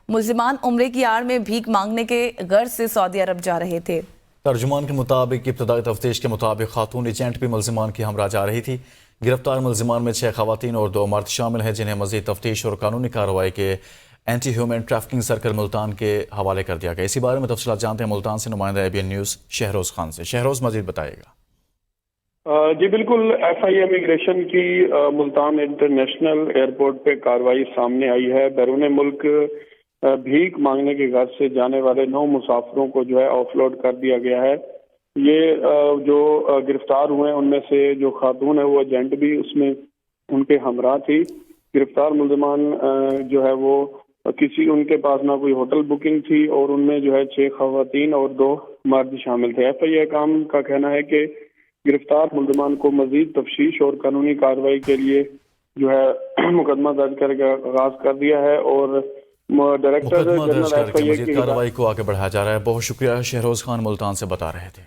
ملزمان عمرے کی آڑ میں بھیک مانگنے کے غرض سے سعودی عرب جا رہے تھے۔ ترجمان کے مطابق ابتدائی تفتیش کے مطابق خاتون ایجنٹ بھی ملزمان کی ہمراہ جا رہی تھی۔ گرفتار ملزمان میں 6 خواتین اور 2 مرد شامل ہیں، جنہیں مزید تفتیش اور قانونی کارروائی کے anti human trafficking circle Multan کے حوالے کر دیا گیا۔ اسی بارے میں تفصیلات جانتے ہیں ملتان سے نمائندہ ABN نیوز شہروز خان سے۔ شہروز مزید بتائے گا۔ جی بالکل، FI امیگریشن کی ملتان انٹرنیشنل ایئرپورٹ پہ کارروائی سامنے آئی ہے۔ بیرون ملک بھیک مانگنے کے غرض سے جانے والے 9 مسافروں کو جو ہے آف لوڈ کر دیا گیا ہے۔ یہ جو گرفتار ہوئے ہیں ان میں سے جو خاتون ہے وہ ایجنٹ بھی اس میں ان کے ہمراہ تھی۔ گرفتار ملزمان جو ہے وہ ان کے پاس نہ کوئی ہوٹل بکنگ تھی، اور ان میں جو ہے 6 خواتین اور 2 مرد شامل تھے۔ FI حکام کا کہنا ہے کہ گرفتار ملزمان کو مزید تفتیش اور قانونی کارروائی کے لیے جو ہے مقدمہ درج کر کے آغاز کر دیا ہے، اور ڈائریکٹر جنرل FI مزید کارروائی کو آگے بڑھایا جا رہا ہے۔ بہت شکریہ، شہروز خان ملتان سے بتا رہے تھے۔